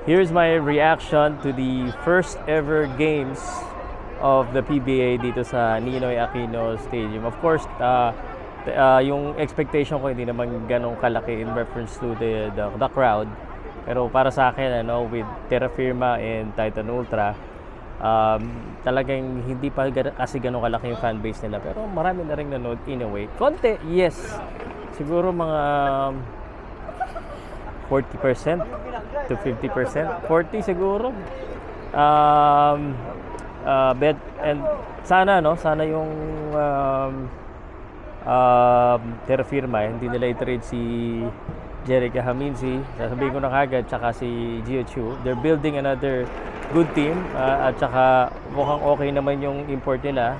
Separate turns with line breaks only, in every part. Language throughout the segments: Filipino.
Here's my reaction to the first ever games of the PBA dito sa Ninoy Aquino Stadium. Of course, yung expectation ko hindi naman ganong kalaki in reference to the crowd. Pero para sa akin, with Terra Firma and Titan Ultra, talagang hindi pa kasi ganong kalaki yung fan base nila. Pero marami na rin nanood in a way. Konti, yes. Siguro mga 40% to 50%. 40 siguro. Bet and sana yung Terra Firma hindi nila i-trade si Jerica Haminsi, sasabihin ko na kagad, tsaka si Gio Chu. They're building another good team, at tsaka mukhang okay naman yung import nila,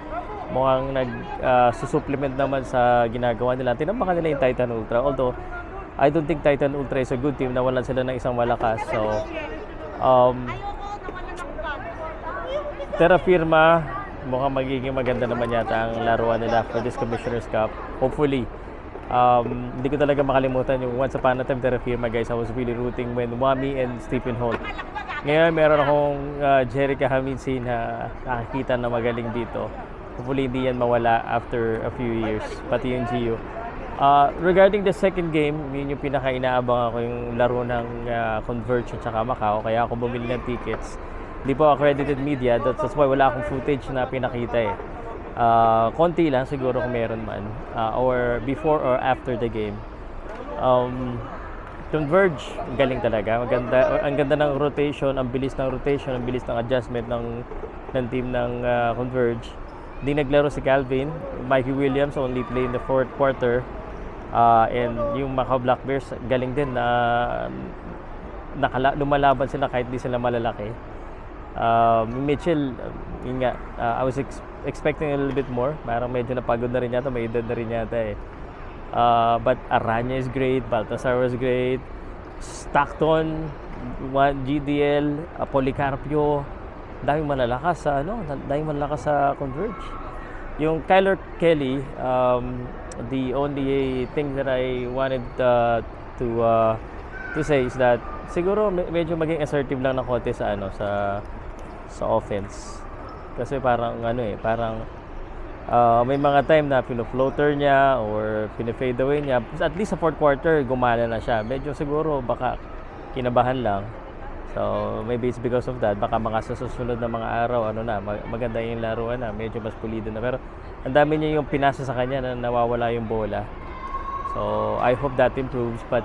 mukhang nag-supplement naman sa ginagawa nila. Tinambakan nila yung Titan Ultra, although I don't think Titan Ultra is a good team, nawalan sila ng isang malakas. So Terra Firma, mukhang magiging maganda naman yata ang laruan nila for this Commissioner's Cup. Hopefully. Hindi ko talaga makalimutan yung once upon a time Terra Firma, guys. I was really rooting when Wami and Stephen Holt. Ngayon meron akong Jerica Haminsi na nakakita na magaling dito. Hopefully hindi yan mawala after a few years. Pati yung Gio. Regarding the second game, yun yung pinaka-inaabang ako, yung laro ng Converge at saka Macau. Kaya ako bumili ng tickets. Hindi po accredited media, that's why wala akong footage na pinakita eh. Konti lang siguro kung meron man, or before or after the game. Converge, galing talaga. Ang ganda ng rotation, ang bilis ng rotation, ang bilis ng adjustment ng team ng Converge. Hindi naglaro si Calvin. Mikey Williams only played in the fourth quarter. And yung Macau Black Bears, galing din na lumalaban sila kahit di sila malalaki. Mitchell, yun nga, I was expecting a little bit more. Parang medyo napagod na rin yata, may edad na rin yata eh. But Aranya is great, Baltasar was great, Stockton, GDL, Policarpio, daming malalakas sa Converge. Yung Kyler Kelly, the only thing that I wanted to say is that siguro medyo maging assertive lang ng konti sa sa offense. Kasi parang may mga time na pino-floater niya or pino-fade away niya. At least sa fourth quarter gumana na siya. Medyo siguro baka kinabahan lang. So maybe it's because of that. Baka mga sa susunod na mga araw maganda yung laruan na, medyo mas pulido na. Pero ang dami niya yung pinasa sa kanya na nawawala yung bola. So I hope that improves, but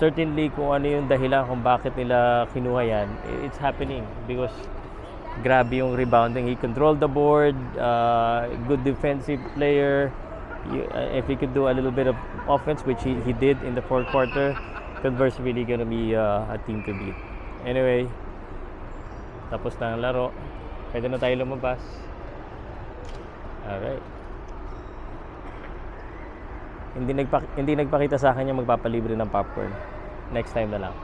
certainly kung ano yung dahilan kung bakit nila kinuha yan, it's happening because grabe yung rebounding. He controlled the board, good defensive player. If he could do a little bit of offense, which he did in the fourth quarter, Converse really gonna be a team to beat. Anyway, tapos na ang laro. Pwede na tayo lumabas. Alright. Hindi nagpakita sa akin yung magpapalibre ng popcorn. Next time na lang.